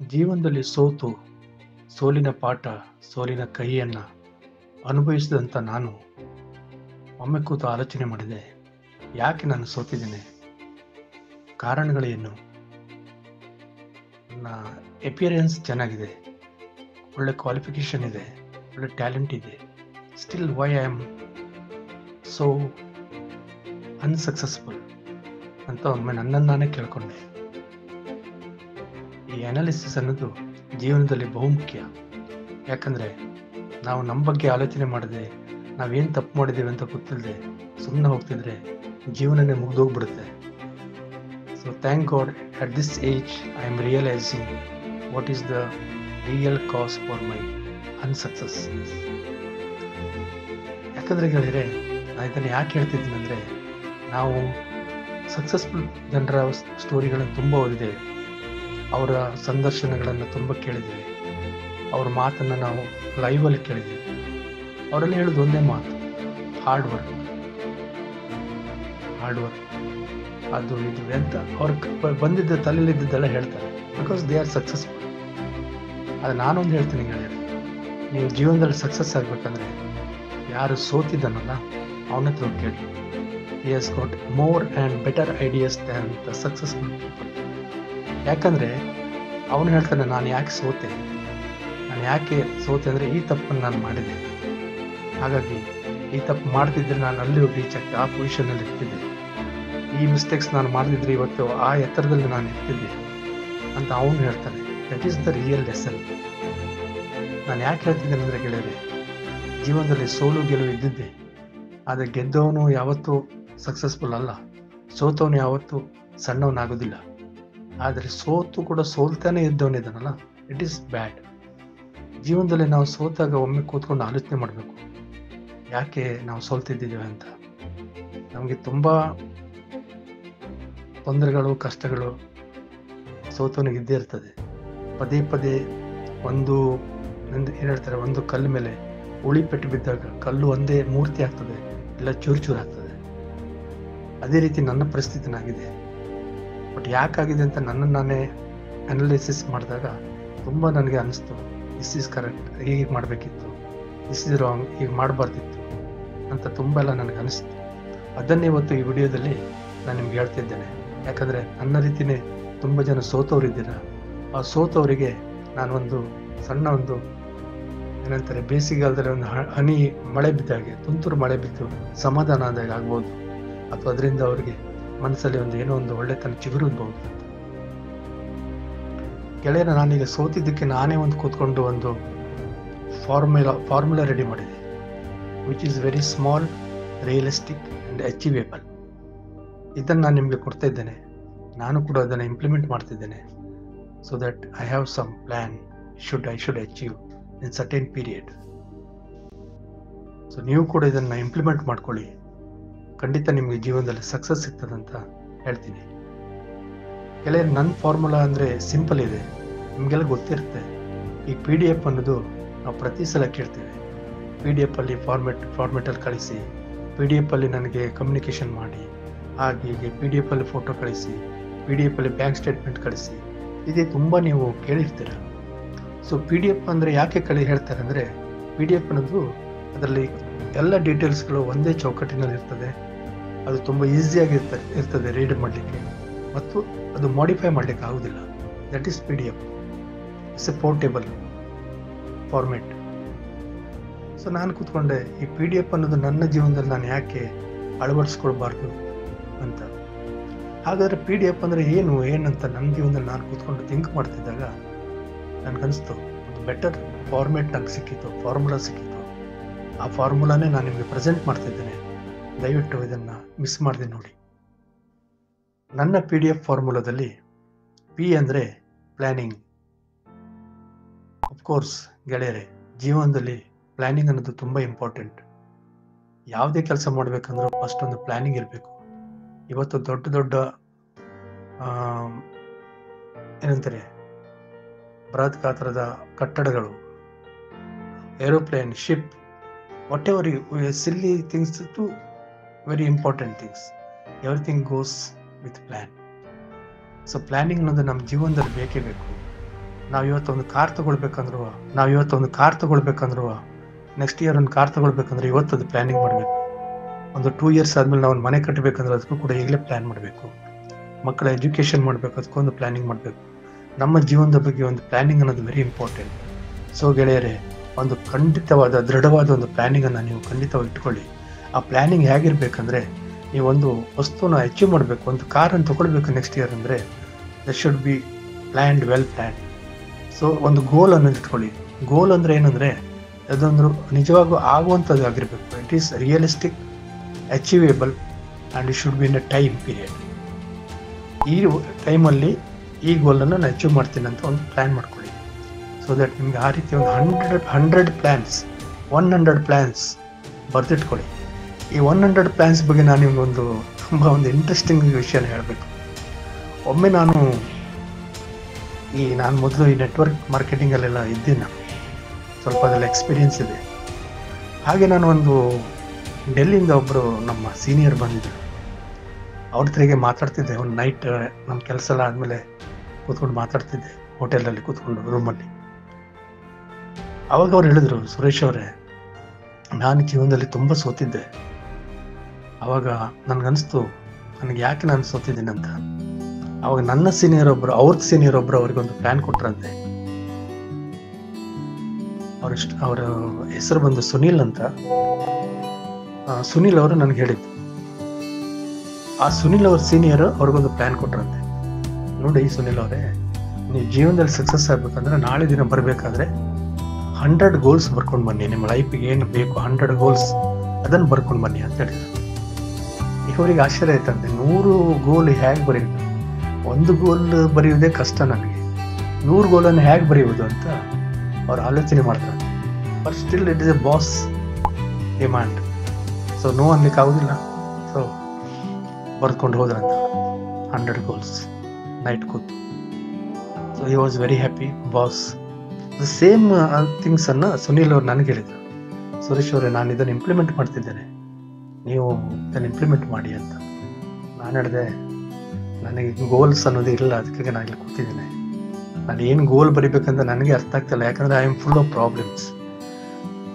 ಜೀವನದಲ್ಲಿ ಸೋತು, ಸೋಲಿನ ಪಾಠ, ಸೋಲಿನ ಕಹಿಯನ್ನು ಅನುಭವಿಸಿದಂಥ ನಾನು ಒಮ್ಮೆ ಕೂತು ಆಲೋಚನೆ ಮಾಡಿದೆ. ಯಾಕೆ ನಾನು ಸೋತಿದ್ದೇನೆ? ಕಾರಣಗಳೇನು? ನನ್ನ ಎಪಿಯರೆನ್ಸ್ ಚೆನ್ನಾಗಿದೆ, ಒಳ್ಳೆ ಕ್ವಾಲಿಫಿಕೇಷನ್ ಇದೆ, ಒಳ್ಳೆ ಟ್ಯಾಲೆಂಟ್ ಇದೆ. Still why I am so unsuccessful ಅಂತ ಒಮ್ಮೆ ನನ್ನನ್ನು ನಾನೇ ಕೇಳ್ಕೊಂಡೆ. ಈ ಅನಾಲಿಸಿಸ್ ಅನ್ನೋದು ಜೀವನದಲ್ಲಿ ಬಹುಮುಖ್ಯ. ಯಾಕಂದರೆ ನಾವು ನಮ್ಮ ಬಗ್ಗೆ ಆಲೋಚನೆ ಮಾಡದೆ, ನಾವೇನು ತಪ್ಪು ಮಾಡಿದ್ದೀವಿ ಅಂತ ಗೊತ್ತಿಲ್ಲದೆ ಸುಮ್ಮನೆ ಹೋಗ್ತಿದ್ರೆ ಜೀವನನೇ ಮುಗಿದೋಗ್ಬಿಡುತ್ತೆ. So thank god at this age I am realising what is the real cause for my unsuccess. ಯಾಕಂದರೆ ಗೆಳೆಯರೆ, ನಾನು ಇದನ್ನು ಯಾಕೆ ಹೇಳ್ತಿದ್ದೀನಿ ಅಂದರೆ, ನಾವು ಸಕ್ಸಸ್ಫುಲ್ ಜನರ ಸ್ಟೋರಿಗಳನ್ನು ತುಂಬ ಓದಿದ್ದೇವೆ, ಅವರ ಸಂದರ್ಶನಗಳನ್ನು ತುಂಬ ಕೇಳಿದ್ದೇವೆ, ಅವ್ರ ಮಾತನ್ನು ನಾವು ಲೈವಲ್ಲಿ ಕೇಳಿದ್ದೇವೆ. ಅವರೆಲ್ಲ ಹೇಳೋದು ಒಂದೇ ಮಾತು: ಹಾರ್ಡ್ ವರ್ಕ್, ಅದು ಇದು ಅಂತ ಅವ್ರ ಬಂದಿದ್ದ ತಲೆಯಲ್ಲಿದ್ದೆಲ್ಲ ಹೇಳ್ತಾರೆ, ಬಿಕಾಸ್ ದೇ ಆರ್ ಸಕ್ಸಸ್ಫುಲ್. ಅದು ನಾನೊಂದು ಹೇಳ್ತೀನಿ ಗೆಳೆಯರೆ, ನೀವು ಜೀವನದಲ್ಲಿ ಸಕ್ಸಸ್ ಆಗಬೇಕಂದ್ರೆ ಯಾರು ಸೋತಿದ್ದಾನಲ್ಲ ಅವನ ಹತ್ರ ಕೇಳಿ. He has got more and better ideas than the successful people. ಯಾಕಂದರೆ ಅವನು ಹೇಳ್ತಾನೆ, ನಾನು ಯಾಕೆ ಸೋತೆ ಅಂದರೆ ಈ ತಪ್ಪನ್ನು ನಾನು ಮಾಡಿದೆ, ಹಾಗಾಗಿ ಈ ತಪ್ಪು ಮಾಡ್ತಿದ್ರೆ ನಾನು ಅಲ್ಲಿ ಹೋಗಿ ರೀಚ್ ಆಗ್ತಿದ್ದೆ, ಆ ಪೊಸಿಷನಲ್ಲಿ ಇರ್ತಿದ್ದೆ, ಈ ಮಿಸ್ಟೇಕ್ಸ್ ನಾನು ಮಾಡಿದ್ರೆ ಇವತ್ತು ಆ ಎತ್ತರದಲ್ಲಿ ನಾನು ಇರ್ತಿದ್ದೆ ಅಂತ ಅವನು ಹೇಳ್ತಾನೆ. That is the real lesson. ನಾನು ಯಾಕೆ ಹೇಳ್ತಿದ್ದೇನೆ ಅಂದರೆ ಗೆಳೆಯರೆ, ಜೀವನದಲ್ಲಿ ಸೋಲು ಗೆಲುವು ಇದ್ದಿದ್ದೆ, ಆದರೆ ಗೆದ್ದವನು ಯಾವತ್ತೂ ಸಕ್ಸಸ್ಫುಲ್ ಅಲ್ಲ, ಸೋತವನು ಯಾವತ್ತೂ ಸಣ್ಣವನಾಗೋದಿಲ್ಲ. ಆದರೆ ಸೋತು ಕೂಡ ಸೋಲ್ತಾನೆ ಇದ್ದವನಿದ್ದಾನಲ್ಲ, ಇಟ್ ಈಸ್ ಬ್ಯಾಡ್. ಜೀವನದಲ್ಲಿ ನಾವು ಸೋತಾಗ ಒಮ್ಮೆ ಕೂತ್ಕೊಂಡು ಆಲೋಚನೆ ಮಾಡಬೇಕು, ಯಾಕೆ ನಾವು ಸೋಲ್ತಿದ್ದೀವಿ ಅಂತ. ನಮಗೆ ತುಂಬ ತೊಂದರೆಗಳು, ಕಷ್ಟಗಳು ಸೋತವನಿಗೆ ಇದ್ದೇ ಇರ್ತದೆ. ಪದೇ ಪದೇ ಏನು ಹೇಳ್ತಾರೆ, ಒಂದು ಕಲ್ಲು ಮೇಲೆ ಉಳಿ ಪೆಟ್ಟು ಬಿದ್ದಾಗ ಕಲ್ಲು ಒಂದೇ ಮೂರ್ತಿ ಆಗ್ತದೆ, ಇಲ್ಲ ಚೂರು ಆಗ್ತದೆ. ಅದೇ ರೀತಿ ನನ್ನ ಪರಿಸ್ಥಿತಿನಾಗಿದೆ. ಬಟ್ ಯಾಕಾಗಿದೆ ಅಂತ ನನ್ನನ್ನು ನಾನೇ ಅನಾಲಿಸಿಸ್ ಮಾಡಿದಾಗ ತುಂಬ ನನಗೆ ಅನಿಸ್ತು, ದಿಸ್ ಈಸ್ ಕರೆಕ್ಟ್, ಹೀಗೆ ಮಾಡಬೇಕಿತ್ತು, ದಿಸ್ ಈಸ್ ರಾಂಗ್, ಹೀಗೆ ಮಾಡಬಾರ್ದಿತ್ತು ಅಂತ ತುಂಬ ಎಲ್ಲ ನನಗೆ ಅನಿಸ್ತು. ಅದನ್ನೇ ಇವತ್ತು ಈ ವಿಡಿಯೋದಲ್ಲಿ ನಾನು ನಿಮ್ಗೆ ಹೇಳ್ತಿದ್ದೇನೆ. ಯಾಕಂದರೆ ನನ್ನ ರೀತಿಯೇ ತುಂಬ ಜನ ಸೋತವರಿದ್ದೀರ. ಆ ಸೋತವರಿಗೆ ನಾನೊಂದು ಸಣ್ಣ ಏನಂತಾರೆ, ಬೇಸಿಗೆಗಾಲದಲ್ಲಿ ಒಂದು ಹನಿ ಮಳೆ ಬಿದ್ದಾಗೆ, ತುಂತುರು ಮಳೆ ಬಿದ್ದು ಸಮಾಧಾನ ಆದಾಗ ಆಗ್ಬೋದು, ಅಥವಾ ಅದರಿಂದ ಅವರಿಗೆ ಮನಸ್ಸಲ್ಲಿ ಏನೋ ಒಂದು ಒಳ್ಳೆತನ ಚಿಗುರಬಹುದು ಅಂತ. ಗೆಳೆಯರ, ನಾನೀಗ ಸೋತಿದ್ದಕ್ಕೆ ನಾನೇ ಕೂತ್ಕೊಂಡು ಒಂದು ಫಾರ್ಮುಲಾ ರೆಡಿ ಮಾಡಿದೆ, which is very small, realistic and achievable. ಇದನ್ನು ನಾನು ನಿಮಗೆ ಕೊಡ್ತಾ ಇದ್ದೇನೆ. ನಾನು ಕೂಡ ಅದನ್ನು ಇಂಪ್ಲಿಮೆಂಟ್ ಮಾಡ್ತಿದ್ದೇನೆ. So that I have some plan I should achieve in certain period. So ನೀವು ಕೂಡ ಇದನ್ನು ಇಂಪ್ಲಿಮೆಂಟ್ ಮಾಡ್ಕೊಳ್ಳಿ, ಖಂಡಿತ ನಿಮಗೆ ಜೀವನದಲ್ಲಿ ಸಕ್ಸಸ್ ಸಿಗ್ತದಂತ ಹೇಳ್ತೀನಿ. ಕೆಲವರು ನನ್ನ ಫಾರ್ಮುಲಾ ಅಂದರೆ ಸಿಂಪಲ್ ಇದೆ, ನಿಮಗೆಲ್ಲ ಗೊತ್ತಿರುತ್ತೆ. ಈ PDF ಅನ್ನೋದು ನಾವು ಪ್ರತಿ ಸಲ ಕೇಳ್ತೇವೆ. PDF ಅಲ್ಲಿ ಫಾರ್ಮೆಟಲ್ಲಿ ಕಳಿಸಿ, PDF ಅಲ್ಲಿ ನನಗೆ ಕಮ್ಯುನಿಕೇಷನ್ ಮಾಡಿ, ಹಾಗೆ PDF ಅಲ್ಲಿ ಫೋಟೋ ಕಳಿಸಿ, PDF ಅಲ್ಲಿ ಬ್ಯಾಂಕ್ ಸ್ಟೇಟ್ಮೆಂಟ್ ಕಳಿಸಿ, ಇದೇ ತುಂಬ ನೀವು ಕೇಳಿರ್ತೀರ. ಸೊ PDF ಅಂದರೆ ಯಾಕೆ ಹೇಳ್ತಾರೆ ಅಂದರೆ, PDF ಅನ್ನೋದು ಅದರಲ್ಲಿ ಎಲ್ಲ ಡೀಟೇಲ್ಸ್ಗಳು ಒಂದೇ ಚೌಕಟ್ಟಿನಲ್ಲಿ ಇರ್ತದೆ. ಅದು ತುಂಬ ಈಸಿಯಾಗಿ ಇರ್ತದೆ ರೀಡ್ ಮಾಡಲಿಕ್ಕೆ, ಮತ್ತು ಅದು ಮಾಡಿಫೈ ಮಾಡಲಿಕ್ಕೆ ಆಗೋದಿಲ್ಲ. That is PDF. It's A portable format. So ನಾನು ಕೂತ್ಕೊಂಡೆ, ಈ PDF ಅನ್ನೋದು ನನ್ನ ಜೀವನದಲ್ಲಿ ನಾನು ಯಾಕೆ ಅಳವಡಿಸ್ಕೊಳ್ಬಾರ್ದು ಅಂತ. ಹಾಗಾದರೆ PDF ಅಂದರೆ ಏನಂತ ನನ್ನ ಜೀವನದಲ್ಲಿ ನಾನು ಕೂತ್ಕೊಂಡು ಥಿಂಕ್ ಮಾಡ್ತಿದ್ದಾಗ ನನಗನ್ನಿಸ್ತು, ಒಂದು ಬೆಟರ್ ಫಾರ್ಮೆಟ್ ನನಗೆ ಸಿಕ್ಕಿತ್ತು, ಫಾರ್ಮುಲಾ ಸಿಕ್ಕಿತ್ತು. ಆ ಫಾರ್ಮುಲಾನೇ ನಾನು ನಿಮಗೆ ಪ್ರೆಸೆಂಟ್ ಮಾಡ್ತಿದ್ದೇನೆ. ದಯವಿಟ್ಟು ಇದನ್ನು ಮಿಸ್ ಮಾಡದೆ ನೋಡಿ. ನನ್ನ PDF ಫಾರ್ಮುಲಾದಲ್ಲಿ P ಅಂದರೆ ಪ್ಲ್ಯಾನಿಂಗ್. ಅಫ್ಕೋರ್ಸ್ ಗೆಳೆಯರೆ, ಜೀವನದಲ್ಲಿ ಪ್ಲ್ಯಾನಿಂಗ್ ಅನ್ನೋದು ತುಂಬ ಇಂಪಾರ್ಟೆಂಟ್. ಯಾವುದೇ ಕೆಲಸ ಮಾಡಬೇಕಂದ್ರೂ ಫಸ್ಟ್ ಒಂದು ಪ್ಲ್ಯಾನಿಂಗ್ ಇರಬೇಕು. ಇವತ್ತು ದೊಡ್ಡ ಏನಂತಾರೆ, ಬೃಹತ್ ಗಾತ್ರದ ಕಟ್ಟಡಗಳು, aeroplane, ship, whatever silly things to very important things, everything goes with plan. So planning ಅನ್ನೋದು ನಮ್ಮ ಜೀವನದಲ್ಲಿ ಬೇಕೇ ಬೇಕು. ನಾವಿವತ್ತೊಂದು ಕಾರ್ ತಗೊಳ್ಬೇಕಂದ್ರು ನೆಕ್ಸ್ಟ್ ಇಯರ್ ಒಂದು ಕಾರ್ ತಗೊಳ್ಬೇಕಂದ್ರೆ ಇವತ್ತದು ಪ್ಲಾನಿಂಗ್ ಮಾಡಬೇಕು. ಒಂದು 2 years ಆದ್ಮೇಲೆ ನಾವು ಒಂದು ಮನೆ ಕಟ್ಟಬೇಕಂದ್ರೆ ಅದಕ್ಕೂ ಕೂಡ ಈಗಲೇ ಪ್ಲಾನ್ ಮಾಡಬೇಕು. ಮಕ್ಕಳ ಎಜುಕೇಶನ್ ಮಾಡಬೇಕು, ಅದಕ್ಕೊಂದು ಪ್ಲಾನಿಂಗ್ ಮಾಡಬೇಕು. ನಮ್ಮ ಜೀವನದ ಬಗ್ಗೆ ಒಂದು ಪ್ಲಾನಿಂಗ್ ಅನ್ನೋದು ವೆರಿ ಇಂಪಾರ್ಟೆಂಟ್. ಸೊ ಗೆಳೆಯರೇ, ಒಂದು ಖಂಡಿತವಾದ ದೃಢವಾದ ಒಂದು ಪ್ಲಾನಿಂಗನ್ನು ನೀವು ಖಂಡಿತವಾಗಿ ಇಟ್ಕೊಳ್ಳಿ. ಆ ಪ್ಲಾನಿಂಗ್ ಹೇಗಿರ್ಬೇಕಂದ್ರೆ, ನೀವೊಂದು ವಸ್ತುನ ಅಚೀವ್ ಮಾಡಬೇಕು, ಒಂದು ಕಾರನ್ನು ತಗೊಳ್ಬೇಕು ನೆಕ್ಸ್ಟ್ ಇಯರ್ ಅಂದರೆ that should be planned, well planned. So ಒಂದು ಗೋಲ್ ಅನ್ನೋದು ಇಟ್ಕೊಳ್ಳಿ. ಗೋಲ್ ಅಂದರೆ ಏನಂದರೆ ಅದೊಂದು ನಿಜವಾಗೂ ಆಗುವಂಥದ್ದು ಆಗಿರಬೇಕು. It is realistic, achievable and it should be in a time period. ಈ ಟೈಮಲ್ಲಿ ಈ ಗೋಲನ್ನು ನಾನು ಅಚೀವ್ ಮಾಡ್ತೀನಿ ಅಂತ ಒಂದು ಪ್ಲ್ಯಾನ್ ಮಾಡ್ಕೊಳ್ಳಿ. ಸೊ ದಟ್ ನಿಮ್ಗೆ ಆ ರೀತಿ ಒಂದು 100 ಪ್ಲ್ಯಾನ್ಸ್ 100 ಪ್ಲ್ಯಾನ್ಸ್ ಬರೆದಿಟ್ಕೊಳ್ಳಿ. ಈ 100 ಪ್ಲ್ಯಾನ್ಸ್ ಬಗ್ಗೆ ನಾನು ನಿಮಗೊಂದು ತುಂಬ ಒಂದು ಇಂಟ್ರೆಸ್ಟಿಂಗ್ ವಿಷಯನ ಹೇಳಬೇಕು. ಒಮ್ಮೆ ನಾನು ಮೊದಲು ಈ ನೆಟ್ವರ್ಕ್ ಮಾರ್ಕೆಟಿಂಗಲ್ಲೆಲ್ಲ ಇದ್ದೀನಿ, ನಾನು ಸ್ವಲ್ಪ ಅದೆಲ್ಲ ಎಕ್ಸ್ಪೀರಿಯನ್ಸ್ ಇದೆ. ಹಾಗೆ ನಾನು ಒಂದು ಡೆಲ್ಲಿಯಿಂದ ಒಬ್ಬರು ನಮ್ಮ ಸೀನಿಯರ್ ಬಂದಿದ್ದರು. ಅವ್ರ ಹತ್ರಿಗೆ ಮಾತಾಡ್ತಿದ್ದೆ. ಒಂದು ನೈಟ್ ನಮ್ಮ ಕೆಲಸ ಎಲ್ಲ ಆದಮೇಲೆ ಕೂತ್ಕೊಂಡು ಮಾತಾಡ್ತಿದ್ದೆ ಹೋಟೆಲಲ್ಲಿ ಕೂತ್ಕೊಂಡು ರೂಮಲ್ಲಿ. ಅವಾಗ ಅವ್ರು ಹೇಳಿದ್ರು, ಸುರೇಶ್ ಅವರೇ, ನಾನು ಜೀವನದಲ್ಲಿ ತುಂಬ ಸೋತಿದ್ದೆ. ಆವಾಗ ನನಗನ್ನಿಸ್ತು, ನನಗೆ ಯಾಕೆ ನಾನು ಸೋತಿದ್ದೀನಿ ಅಂತ. ಅವಾಗ ನನ್ನ ಸೀನಿಯರ್ ಒಬ್ಬರು ಅವ್ರಿಗೊಂದು ಪ್ಲ್ಯಾನ್ ಕೊಟ್ರಂತೆ. ಅವರ ಹೆಸರು ಬಂದು ಸುನೀಲ್ ಅಂತ. ಸುನೀಲ್ ಅವರು ನನಗೆ ಹೇಳಿದ್ದು. ಆ ಸುನೀಲ್ ಅವ್ರ ಸೀನಿಯರ್ ಅವ್ರಿಗೊಂದು ಪ್ಲ್ಯಾನ್ ಕೊಟ್ರಂತೆ. ನೋಡಿ ಸುನೀಲ್ ಅವರೇ, ನೀವು ಜೀವನದಲ್ಲಿ ಸಕ್ಸಸ್ ಆಗ್ಬೇಕಂದ್ರೆ ನಾಳೆ ದಿನ ಬರಬೇಕಾದ್ರೆ 100 ಗೋಲ್ಸ್ ಬರ್ಕೊಂಡು ಬನ್ನಿ. ನಿಮ್ಮ ಲೈಫಿಗೆ ಏನು ಬೇಕು 100 ಗೋಲ್ಸ್ ಅದನ್ನು ಬರ್ಕೊಂಡು ಬನ್ನಿ ಅಂತ ಹೇಳಿದ್ರು. ಇವರಿಗೆ ಆಶ್ಚರ್ಯ ಆಯ್ತಂತೆ, 100 ಗೋಲ್ ಹೇಗೆ ಬರೆಯುವುದು, ಒಂದು ಗೋಲ್ ಬರೆಯುವುದೇ ಕಷ್ಟ ನನಗೆ, 100 ಗೋಲನ್ನು ಹೇಗೆ ಬರೆಯುವುದು ಅಂತ ಅವ್ರು ಆಲೋಚನೆ ಮಾಡಿದ್ರು. But still it is a boss demand. So no ಅನ್ಲಿಕ್ಕೆ ಆಗೋದಿಲ್ಲ. ಸೊ ಬರ್ಕೊಂಡು ಹೋದ್ರಂತ 100 ಗೋಲ್ಸ್ ನೈಟ್ ಕೂತು. So he was very happy. Boss the same ಥಿಂಗ್ಸನ್ನು ಸುನೀಲ್ ಅವ್ರು ನನಗೆ ಹೇಳಿದರು, ಸುರೇಶ್ ಅವರೇ, ನಾನು ಇದನ್ನು ಇಂಪ್ಲಿಮೆಂಟ್ ಮಾಡ್ತಿದ್ದೇನೆ, ನೀವು ಇದನ್ನು ಇಂಪ್ಲಿಮೆಂಟ್ ಮಾಡಿ ಅಂತ. ನಾನು ಹೇಳಿದೆ, ನನಗೆ ಗೋಲ್ಸ್ ಅನ್ನೋದು ಇಲ್ಲ, ಅದಕ್ಕೆ ನಾನು ಇಲ್ಲಿ ಕೂತಿದ್ದೇನೆ. ನಾನು ಏನು ಗೋಲ್ ಬರಿಬೇಕಂತ ನನಗೆ ಅರ್ಥ ಆಗ್ತಿಲ್ಲ, ಯಾಕಂದರೆ I am full of problems.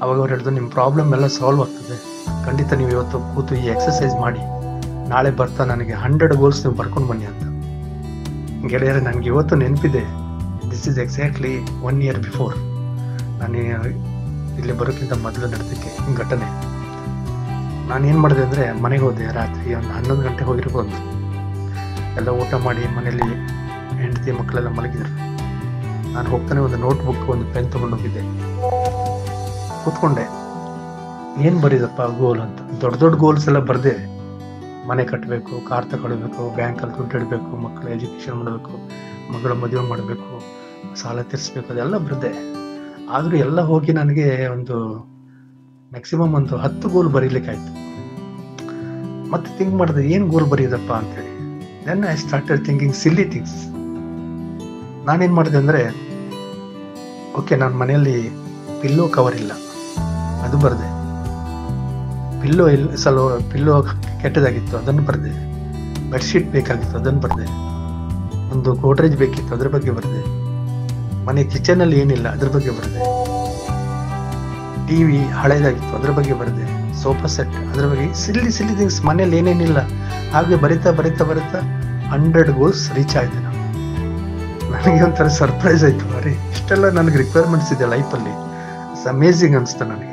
ಅವಾಗ ಅವ್ರು ಹೇಳಿದ್ರು, ನಿಮ್ಮ ಪ್ರಾಬ್ಲಮ್ ಎಲ್ಲ ಸಾಲ್ವ್ ಆಗ್ತದೆ, ಖಂಡಿತ ನೀವು ಇವತ್ತು ಕೂತು ಈ ಎಕ್ಸಸೈಸ್ ಮಾಡಿ, ನಾಳೆ ಬರ್ತಾ ನನಗೆ 100 ಗೋಲ್ಸ್ ನೀವು ಬರ್ಕೊಂಡು ಬನ್ನಿ ಅಂತ. ಗೆಳೆಯರೆ, ನನಗೆ ಇವತ್ತು ನೆನಪಿದೆ. This is exactly 1 year before. ನಾನು ಇಲ್ಲಿ ಬರೋಕ್ಕಿಂತ ಮೊದಲು ನಡೆದಕ್ಕೆ ಘಟನೆ. ನಾನೇನು ಮಾಡಿದೆ ಅಂದರೆ, ಮನೆಗೆ ಹೋದೆ. ರಾತ್ರಿ ಒಂದು 11 ಗಂಟೆ ಹೋಗಿರ್ಬೋದು. ಎಲ್ಲ ಊಟ ಮಾಡಿ ಮನೇಲಿ ಹೆಂಡತಿ ಮಕ್ಕಳೆಲ್ಲ ಮಲಗಿದ್ರು. ನಾನು ಹೋಗ್ತಾನೆ ಒಂದು ನೋಟ್ಬುಕ್, ಒಂದು ಪೆನ್ ತೊಗೊಂಡು ಹೋಗಿದ್ದೆ. ಕೂತ್ಕೊಂಡೆ, ಏನು ಬರೀದಪ್ಪ ಗೋಲ್ ಅಂತ. ದೊಡ್ಡ ಗೋಲ್ಸ್ ಎಲ್ಲ ಬರದೆ, ಮನೆ ಕಟ್ಟಬೇಕು, ಕಾರ್ ತಗೊಳ್ಬೇಕು, ಬ್ಯಾಂಕಲ್ಲಿ ದುಡ್ಡು ಇಡಬೇಕು, ಮಕ್ಕಳ ಎಜುಕೇಷನ್ ಮಾಡಬೇಕು, ಮಗಳ ಮದುವೆ ಮಾಡಬೇಕು, ಸಾಲ ತೀರಿಸ್ಬೇಕು, ಅದೆಲ್ಲ ಬರದೆ. ಆದರೂ ಎಲ್ಲ ಹೋಗಿ ನನಗೆ ಒಂದು ಮ್ಯಾಕ್ಸಿಮಮ್ ಒಂದು 10 ಗೋಲ್ ಬರೀಲಿಕ್ಕಾಯ್ತು. ಮತ್ತೆ ಥಿಂಕ್ ಮಾಡಿದೆ, ಏನು ಗೋಲ್ ಬರೀದಪ್ಪ ಅಂತೇಳಿ. Then I started thinking silly things. ನಾನೇನು ಮಾಡಿದೆ ಅಂದರೆ, ಓಕೆ, ನನ್ನ ಮನೆಯಲ್ಲಿ ಪಿಲ್ಲೋ ಕವರ್ ಇಲ್ಲ, ಅದು ಬರದೆ. ಪಿಲ್ಲೋ ಕೆಟ್ಟದಾಗಿತ್ತು, ಅದನ್ನು ಬರದೆ. ಬೆಡ್ಶೀಟ್ ಬೇಕಾಗಿತ್ತು, ಅದನ್ನು ಬರದೆ. ಒಂದು ಗೋಡ್ರೇಜ್ ಬೇಕಿತ್ತು, ಅದ್ರ ಬಗ್ಗೆ ಬರದೆ. ಮನೆ ಕಿಚನಲ್ಲಿ ಏನಿಲ್ಲ, ಅದ್ರ ಬಗ್ಗೆ ಬರದೆ. ಟಿವಿ ಹಳೇದಾಗಿತ್ತು, ಅದ್ರ ಬಗ್ಗೆ ಬರದೆ. ಸೋಫಾ ಸೆಟ್, ಅದ್ರ ಬಗ್ಗೆ ಸಿಲ್ಲಿ ಥಿಂಗ್ಸ್, ಮನೇಲಿ ಏನೇನಿಲ್ಲ. ಹಾಗೆ ಬರಿತಾ 100 ಗೋಲ್ಸ್ ರೀಚ್ ಆಯ್ತು. ನನಗೆ ಒಂಥರ ಸರ್ಪ್ರೈಸ್ ಆಯ್ತು. ಅರೆ, ಇಷ್ಟೆಲ್ಲ ನನಗೆ ರಿಕ್ವೈರ್ಮೆಂಟ್ಸ್ ಇದೆ ಲೈಫಲ್ಲಿ, ಇಟ್ಸ್ ಅಮೇಝಿಂಗ್ ಅನಿಸ್ತು ನನಗೆ.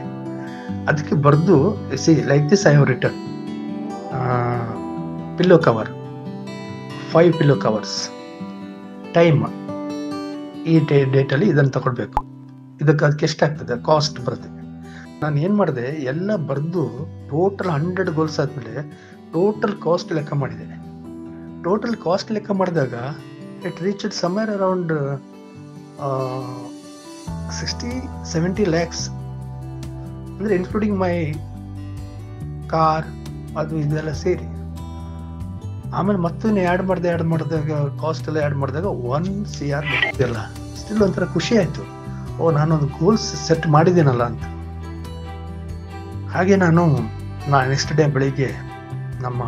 ಅದಕ್ಕೆ ಬರೆದು, C like this I have return pillow cover, 5 pillow covers, time, ಈ ಡೇಟಲ್ಲಿ ಇದನ್ನು ತಗೊಳ್ಬೇಕು, ಅದಕ್ಕೆ ಎಷ್ಟಾಗ್ತದೆ, ಕಾಸ್ಟ್ ಬರುತ್ತೆ. ನಾನು ಏನು ಮಾಡಿದೆ, ಎಲ್ಲ ಬರೆದು ಟೋಟಲ್ 100 ಗೋಲ್ಸ್ ಆದಮೇಲೆ ಟೋಟಲ್ ಕಾಸ್ಟ್ ಲೆಕ್ಕ ಮಾಡಿದೆ. ಟೋಟಲ್ ಕಾಸ್ಟ್ ಲೆಕ್ಕ ಮಾಡಿದಾಗ it reached somewhere around 60-70 lakhs, ಅಂದರೆ ಇನ್ಕ್ಲೂಡಿಂಗ್ ಮೈ ಕಾರ್, ಅದು ಇದೆಲ್ಲ ಸೇರಿ. ಆಮೇಲೆ ಮತ್ತೊಂದು ಆ್ಯಡ್ ಮಾಡಿದಾಗ ಕಾಸ್ಟ್ ಎಲ್ಲ ಆ್ಯಡ್ ಮಾಡಿದಾಗ 1 crore ಎಲ್ಲ. ಸ್ಟಿಲ್ ಒಂಥರ ಖುಷಿ ಆಯಿತು, ಓ ನಾನೊಂದು ಗೋಲ್ಸ್ ಸೆಟ್ ಮಾಡಿದ್ದೀನಲ್ಲ ಅಂತ. ಹಾಗೆ ನಾನು ನೆಕ್ಸ್ಟ್ ಡೇ ಬೆಳಿಗ್ಗೆ ನಮ್ಮ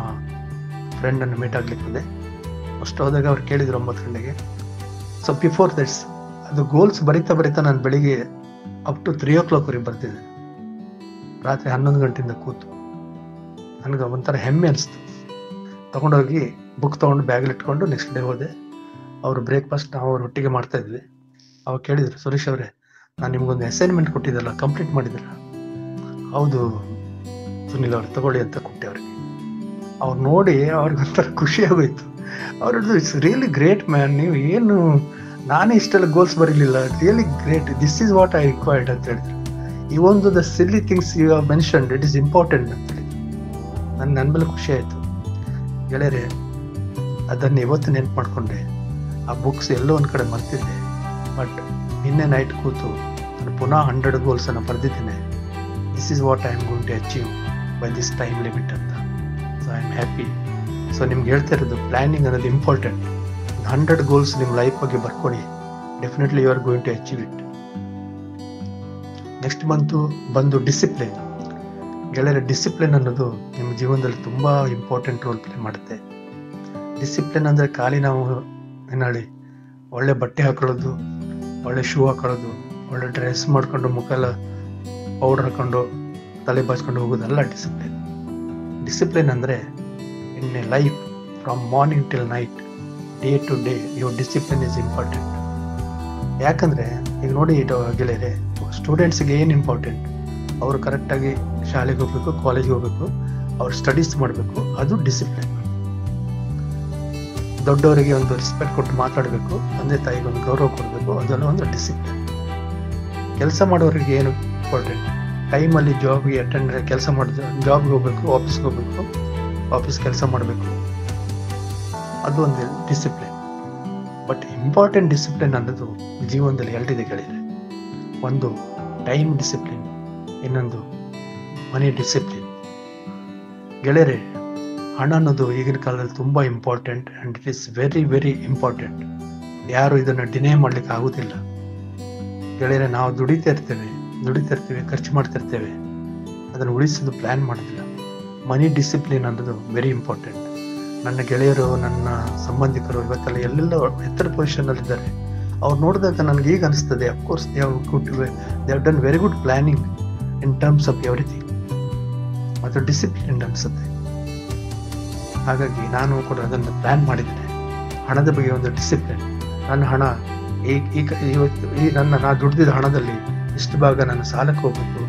ಫ್ರೆಂಡನ್ನು ಮೀಟ್ ಆಗ್ಲಿಕ್ಕೆ ಹೋದೆ. ಫಸ್ಟ್ ಹೋದಾಗ ಅವ್ರು ಕೇಳಿದ್ರು 9 ಗಂಟೆಗೆ. ಸೊ ಬಿಫೋರ್ ದಟ್ಸ್ ಅದು ಗೋಲ್ಸ್ ಬರಿತಾ ಬರಿತಾ ನಾನು ಬೆಳಿಗ್ಗೆ ಅಪ್ ಟು 3 o'clock ಬರ್ತಿದ್ದೆ, ರಾತ್ರಿ 11 ಗಂಟೆಯಿಂದ ಕೂತು. ನನಗೆ ಒಂಥರ ಹೆಮ್ಮೆ ಅನಿಸ್ತು. ತಗೊಂಡೋಗಿ ಬುಕ್ ತೊಗೊಂಡು ಬ್ಯಾಗಲ್ಲಿ ಇಟ್ಕೊಂಡು ನೆಕ್ಸ್ಟ್ ಡೇ ಹೋದೆ. ಅವರು ಬ್ರೇಕ್ಫಾಸ್ಟ್ ನಾವು ಅವ್ರ ಒಟ್ಟಿಗೆ ಮಾಡ್ತಾ ಇದ್ವಿ. ಅವಾಗ ಕೇಳಿದ್ರು, ಸುರೇಶ್ ಅವರೇ, ನಾನು ನಿಮ್ಗೊಂದು ಅಸೈನ್ಮೆಂಟ್ ಕೊಟ್ಟಿದ್ದಲ್ಲ, ಕಂಪ್ಲೀಟ್ ಮಾಡಿದಿರ? ಹೌದು ಸುನಿಲ್ ಅವ್ರು, ತಗೊಳ್ಳಿ ಅಂತ ಕೊಟ್ಟೆ ಅವ್ರಿಗೆ. ಅವ್ರು ನೋಡಿ ಅವ್ರಿಗೊಂಥರ ಖುಷಿ ಆಗೋಯ್ತು. ಅವ್ರದ್ದು ಇಟ್ಸ್ ರಿಯಲಿ ಗ್ರೇಟ್ ಮ್ಯಾನ್, ನೀವು ಏನು, ನಾನೇ ಇಷ್ಟೆಲ್ಲ ಗೋಲ್ಸ್ ಬರೀಲಿಲ್ಲ, really great, this is what I required ಅಂತ ಹೇಳಿದ್ರು. ಈ ಒಂದು the silly things you have mentioned, it is important ಅಂತ ಹೇಳಿದ್ರು. ನನ್ನ ಮೇಲೆ ಖುಷಿ ಆಯಿತು. ಗೆಳೆಯರೆ, ಅದನ್ನು ಇವತ್ತು ನೆನ್ಪು ಮಾಡಿಕೊಂಡೆ. ಆ ಬುಕ್ಸ್ ಎಲ್ಲೋ ಒಂದು ಕಡೆ ಮರ್ತಿದ್ದೆ, ಬಟ್ ನಿನ್ನೆ ನೈಟ್ ಕೂತು ನಾನು ಪುನಃ 100 ಗೋಲ್ಸನ್ನು ಬರೆದಿದ್ದೇನೆ. This is what I am going to achieve by this time limit ಅಂತ. So I am happy. So ನಿಮ್ಗೆ ಹೇಳ್ತಾ ಇರೋದು, ಪ್ಲ್ಯಾನಿಂಗ್ ಅನ್ನೋದು ಇಂಪಾರ್ಟೆಂಟ್. 100 ಗೋಲ್ಸ್ ನಿಮ್ಮ ಲೈಫ್ ಬಗ್ಗೆ ಬರ್ಕೊಳ್ಳಿ, definitely you are going to achieve it. Next ಬಂದು ಡಿಸಿಪ್ಲಿನ್. ಗೆಳೆಯರೆ, ಡಿಸಿಪ್ಲಿನ್ ಅನ್ನೋದು ನಿಮ್ಮ ಜೀವನದಲ್ಲಿ ತುಂಬ ಇಂಪಾರ್ಟೆಂಟ್ ರೋಲ್ ಪ್ಲೇ ಮಾಡುತ್ತೆ. ಡಿಸಿಪ್ಲಿನ್ ಅಂದರೆ ಖಾಲಿ ನಾವು ಏನೇಳಿ ಒಳ್ಳೆ ಬಟ್ಟೆ ಹಾಕೊಳ್ಳೋದು, ಒಳ್ಳೆ ಶೂ ಹಾಕೊಳ್ಳೋದು, ಒಳ್ಳೆ ಡ್ರೆಸ್ ಮಾಡ್ಕೊಂಡು ಮುಖೆಲ್ಲ ಪೌಡರ್ ಹಾಕೊಂಡು ತಲೆ ಬಾಚ್ಕೊಂಡು ಹೋಗೋದಲ್ಲ ಡಿಸಿಪ್ಲಿನ್. ಡಿಸಿಪ್ಲಿನ್ ಅಂದರೆ in a life from morning till night, day to day your discipline is important. ಯಾಕಂದರೆ ಈಗ ನೋಡಿ ಗೆಳೆಯರೆ, ಸ್ಟೂಡೆಂಟ್ಸ್ಗೆ ಏನು ಇಂಪಾರ್ಟೆಂಟ್? ಅವರು ಕರೆಕ್ಟಾಗಿ ಶಾಲೆಗೆ ಹೋಗ್ಬೇಕು, ಕಾಲೇಜ್ಗೆ ಹೋಗ್ಬೇಕು, ಅವ್ರು ಸ್ಟಡೀಸ್ ಮಾಡಬೇಕು, ಅದು ಡಿಸಿಪ್ಲಿನ್. ದೊಡ್ಡವರಿಗೆ ಒಂದು ರೆಸ್ಪೆಕ್ಟ್ ಕೊಟ್ಟು ಮಾತಾಡಬೇಕು, ತಂದೆ ತಾಯಿಗೆ ಒಂದು ಗೌರವ ಕೊಡಬೇಕು, ಅದೆಲ್ಲ ಒಂದು ಡಿಸಿಪ್ಲಿನ್. ಕೆಲಸ ಮಾಡೋರಿಗೆ ಏನು ಇಂಪಾರ್ಟೆಂಟ್? ಟೈಮಲ್ಲಿ ಜಾಬ್ಗೆ ಅಟೆಂಡ್, ಕೆಲಸ ಮಾಡಿದ ಜಾಬ್ಗೆ ಹೋಗ್ಬೇಕು, ಆಫೀಸ್ಗೆ ಹೋಗ್ಬೇಕು, ಆಫೀಸ್ ಕೆಲಸ ಮಾಡಬೇಕು, ಅದು ಒಂದು ಡಿಸಿಪ್ಲಿನ್. ಬಟ್ ಇಂಪಾರ್ಟೆಂಟ್ ಡಿಸಿಪ್ಲಿನ್ ಅನ್ನೋದು ಜೀವನದಲ್ಲಿ ಎರಡಿದೆ ಗೆಳೆಯರೆ. ಒಂದು ಟೈಮ್ ಡಿಸಿಪ್ಲಿನ್, ಇನ್ನೊಂದು ಮನಿ ಡಿಸಿಪ್ಲಿನ್. ಗೆಳೆಯರೆ, ಹಣ ಅನ್ನೋದು ಈಗಿನ ಕಾಲದಲ್ಲಿ ತುಂಬ important and it is very very important. ಯಾರು ಇದನ್ನು ಡಿನೇ ಮಾಡಲಿಕ್ಕೆ ಆಗೋದಿಲ್ಲ. ಗೆಳೆಯರೆ, ನಾವು ದುಡಿತಾ ಇರ್ತೀವಿ, ಖರ್ಚು ಮಾಡ್ತಿರ್ತೇವೆ, ಅದನ್ನು ಉಳಿಸೋದು ಪ್ಲ್ಯಾನ್ ಮಾಡೋದಿಲ್ಲ. ಮನಿ ಡಿಸಿಪ್ಲಿನ್ ಅನ್ನೋದು ವೆರಿ ಇಂಪಾರ್ಟೆಂಟ್. ನನ್ನ ಗೆಳೆಯರು, ನನ್ನ ಸಂಬಂಧಿಕರು ಇವತ್ತೆಲ್ಲ ಎಲ್ಲೆಲ್ಲ ಎತ್ತರ ಪೊಸಿಷನಲ್ಲಿದ್ದಾರೆ. ಅವ್ರು ನೋಡಿದಾಗ ನನಗೆ ಈಗ ಅನಿಸ್ತದೆ, of course they have done very good planning in terms of everything. ಮತ್ತು ಡಿಸಿಪ್ಲಿನ್ ಅನಿಸುತ್ತೆ. ಹಾಗಾಗಿ ನಾನು ಕೂಡ ಅದನ್ನು ಪ್ಲ್ಯಾನ್ ಮಾಡಿದ್ದೇನೆ. ಹಣದ ಬಗ್ಗೆ ಒಂದು ಡಿಸಿಪ್ಲಿನ್. ನನ್ನ ಹಣ ನಾ ದುಡ್ದಿದ್ದ ಹಣದಲ್ಲಿ ಇಷ್ಟು ಭಾಗ ನಾನು ಸಾಲಕ್ಕೆ ಹೋಗ್ಬೇಕು,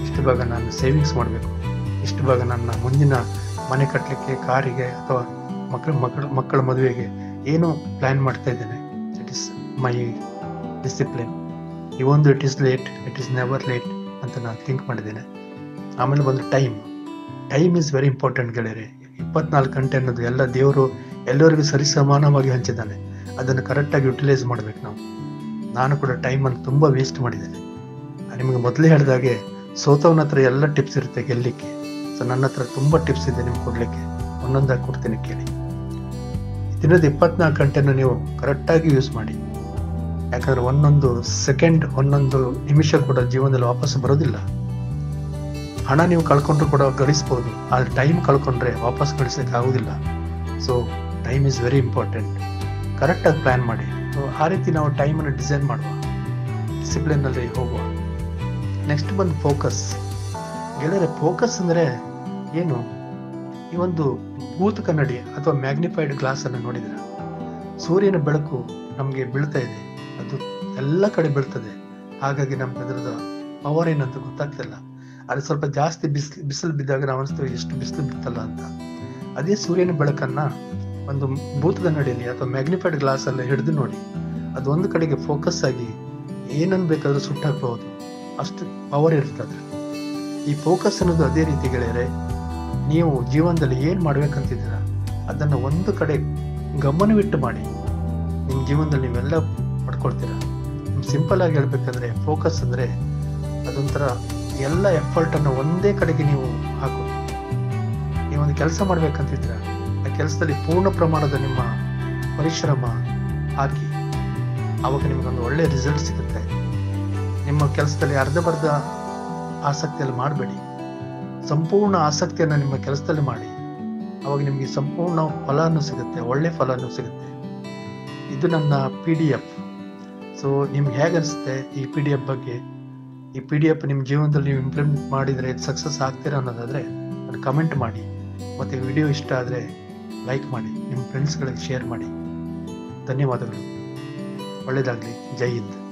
ಇಷ್ಟು ಭಾಗ ನಾನು ಸೇವಿಂಗ್ಸ್ ಮಾಡಬೇಕು, ಇಷ್ಟು ಭಾಗ ನನ್ನ ಮುಂದಿನ ಮನೆ ಕಟ್ಟಲಿಕ್ಕೆ, ಕಾರಿಗೆ ಅಥವಾ ಮಕ್ಕಳ ಮದುವೆಗೆ ಏನು ಪ್ಲ್ಯಾನ್ ಮಾಡ್ತಾ ಇದ್ದೇನೆ. It is my discipline. ಈ ಒಂದು it is late, it is never late ಅಂತ ನಾನು ಥಿಂಕ್ ಮಾಡಿದ್ದೇನೆ. ಆಮೇಲೆ ಬಂದು ಟೈಮ್ ಈಸ್ ವೆರಿ ಇಂಪಾರ್ಟೆಂಟ್ ಗೆಳೆಯರೆ. 24 ಗಂಟೆ ಅನ್ನೋದು ಎಲ್ಲ ದೇವರು ಎಲ್ಲರಿಗೂ ಸರಿ ಸಮಾನವಾಗಿ ಹಂಚಿದ್ದಾನೆ. ಅದನ್ನು ಕರೆಕ್ಟಾಗಿ ಯುಟಿಲೈಸ್ ಮಾಡಬೇಕು ನಾವು. ನಾನು ಕೂಡ ಟೈಮನ್ನು ತುಂಬ ವೇಸ್ಟ್ ಮಾಡಿದ್ದೇನೆ. ನಿಮಗೆ ಮೊದಲೇ ಹೇಳಿದಾಗೆ, ಸೋತವನ ಹತ್ರ ಎಲ್ಲ ಟಿಪ್ಸ್ ಇರುತ್ತೆ ಗೆಲ್ಲಲಿಕ್ಕೆ. ಸೊ ನನ್ನ ಹತ್ರ ತುಂಬ ಟಿಪ್ಸ್ ಇದೆ ನಿಮ್ಗೆ ಕೊಡಲಿಕ್ಕೆ, ಒಂದೊಂದಾಗಿ ಕೊಡ್ತೀನಿ ಕೇಳಿ. ದಿನದ 24 ಗಂಟೆನ ನೀವು ಕರೆಕ್ಟಾಗಿ ಯೂಸ್ ಮಾಡಿ. ಯಾಕಂದರೆ ಒಂದೊಂದು ಸೆಕೆಂಡ್, ಒಂದೊಂದು ನಿಮಿಷ ಕೂಡ ಜೀವನದಲ್ಲಿ ವಾಪಸ್ ಬರೋದಿಲ್ಲ. ಹಣ ನೀವು ಕಳ್ಕೊಂಡ್ರು ಕೂಡ ಗಳಿಸ್ಬೋದು, ಆದರೆ ಟೈಮ್ ಕಳ್ಕೊಂಡ್ರೆ ವಾಪಸ್ ಗಳಿಸೋಕ್ಕೆ ಆಗೋದಿಲ್ಲ. So time is very important. ಕರೆಕ್ಟಾಗಿ ಪ್ಲ್ಯಾನ್ ಮಾಡಿ. ಸೊ ಆ ರೀತಿ ನಾವು ಟೈಮನ್ನು ಡಿಸೈನ್ ಮಾಡುವ, ಡಿಸಿಪ್ಲಿನಲ್ಲಿ ಹೋಗುವ. ನೆಕ್ಸ್ಟ್ ಬಂದು ಫೋಕಸ್. ಗೆಳೆಯರೆ, ಫೋಕಸ್ ಅಂದರೆ ಏನು? ಈ ಒಂದು ಭೂತ ಕನ್ನಡಿ ಅಥವಾ ಮ್ಯಾಗ್ನಿಫೈಡ್ ಗ್ಲಾಸನ್ನು ನೋಡಿದರೆ, ಸೂರ್ಯನ ಬೆಳಕು ನಮಗೆ ಬೀಳ್ತಾ ಇದೆ, ಅದು ಎಲ್ಲ ಕಡೆ ಬೀಳ್ತದೆ. ಹಾಗಾಗಿ ನಮ್ಗೆ ಅದರದ ಪವರ್ ಏನಂತ ಗೊತ್ತಾಗ್ತಿಲ್ಲ. ಅದು ಸ್ವಲ್ಪ ಜಾಸ್ತಿ ಬಿಸಿಲು ಬಿದ್ದಾಗ ನಾವು ಅನಿಸ್ತೀವಿ, ಎಷ್ಟು ಬಿಸಿಲು ಬಿತ್ತಲ್ಲ ಅಂತ. ಅದೇ ಸೂರ್ಯನ ಬೆಳಕನ್ನ ಒಂದು ಭೂತ ಕನ್ನಡಿಯಲ್ಲಿ ಅಥವಾ ಮ್ಯಾಗ್ನಿಫೈಡ್ ಗ್ಲಾಸ್ ಅಲ್ಲಿ ಹಿಡಿದು ನೋಡಿ, ಅದು ಒಂದು ಕಡೆಗೆ ಫೋಕಸ್ ಆಗಿ ಏನನ್ನು ಬೇಕಾದ್ರೂ ಸುಟ್ಟಾಕಬಹುದು, ಅಷ್ಟು ಪವರ್ ಇರ್ತದೆ. ಈ ಫೋಕಸ್ ಅನ್ನೋದು ಅದೇ ರೀತಿ ಗೆಳೆಯರೆ, ನೀವು ಜೀವನದಲ್ಲಿ ಏನು ಮಾಡ್ಬೇಕಂತಿದ್ದೀರಾ ಅದನ್ನು ಒಂದು ಕಡೆ ಗಮನವಿಟ್ಟು ಮಾಡಿ, ನಿಮ್ಮ ಜೀವನದಲ್ಲಿ ನೀವೆಲ್ಲ ಪಡ್ಕೊಳ್ತೀರಾ. ಸಿಂಪಲ್ ಆಗಿ ಹೇಳ್ಬೇಕಂದ್ರೆ, ಫೋಕಸ್ ಅಂದರೆ ಅದೊಂಥರ ಎಲ್ಲ ಎಫರ್ಟನ್ನು ಒಂದೇ ಕಡೆಗೆ ನೀವು ಹಾಕೋದು. ನೀವೊಂದು ಕೆಲಸ ಮಾಡ್ಬೇಕಂತಿದ್ದೀರಾ, ಆ ಕೆಲಸದಲ್ಲಿ ಪೂರ್ಣ ಪ್ರಮಾಣದ ನಿಮ್ಮ ಪರಿಶ್ರಮ ಹಾಕಿ, ಆವಾಗ ನಿಮಗೊಂದು ಒಳ್ಳೆ ರಿಸಲ್ಟ್ ಸಿಗುತ್ತೆ. ನಿಮ್ಮ ಕೆಲಸದಲ್ಲಿ ಅರ್ಧಬರ್ಧ ಆಸಕ್ತಿಯಲ್ಲಿ ಮಾಡಬೇಡಿ, ಸಂಪೂರ್ಣ ಆಸಕ್ತಿಯನ್ನು ನಿಮ್ಮ ಕೆಲಸದಲ್ಲಿ ಮಾಡಿ. ಅವಾಗ ನಿಮಗೆ ಸಂಪೂರ್ಣ ಫಲನೂ ಸಿಗುತ್ತೆ, ಒಳ್ಳೆ ಫಲನೂ ಸಿಗುತ್ತೆ. ಇದು ನನ್ನ PDF. ಸೊ ಸೊ ನಿಮ್ಗೆ ಹೇಗೆ ಅನಿಸುತ್ತೆ ಈ PDF ಬಗ್ಗೆ? ಈ PDF ನಿಮ್ಮ ಜೀವನದಲ್ಲಿ ನೀವು ಇಂಪ್ಲಿಮೆಂಟ್ ಮಾಡಿದರೆ ಸಕ್ಸಸ್ ಆಗ್ತೀರಾ ಅನ್ನೋದಾದರೆ ಅದು ಕಮೆಂಟ್ ಮಾಡಿ. ಮತ್ತು ವಿಡಿಯೋ ಇಷ್ಟ ಆದರೆ ಲೈಕ್ ಮಾಡಿ, ನಿಮ್ಮ ಫ್ರೆಂಡ್ಸ್ಗಳಿಗೆ ಶೇರ್ ಮಾಡಿ. ಧನ್ಯವಾದಗಳು. ಒಳ್ಳೆಯದಾಗಲಿ. ಜೈ ಹಿಂದ್.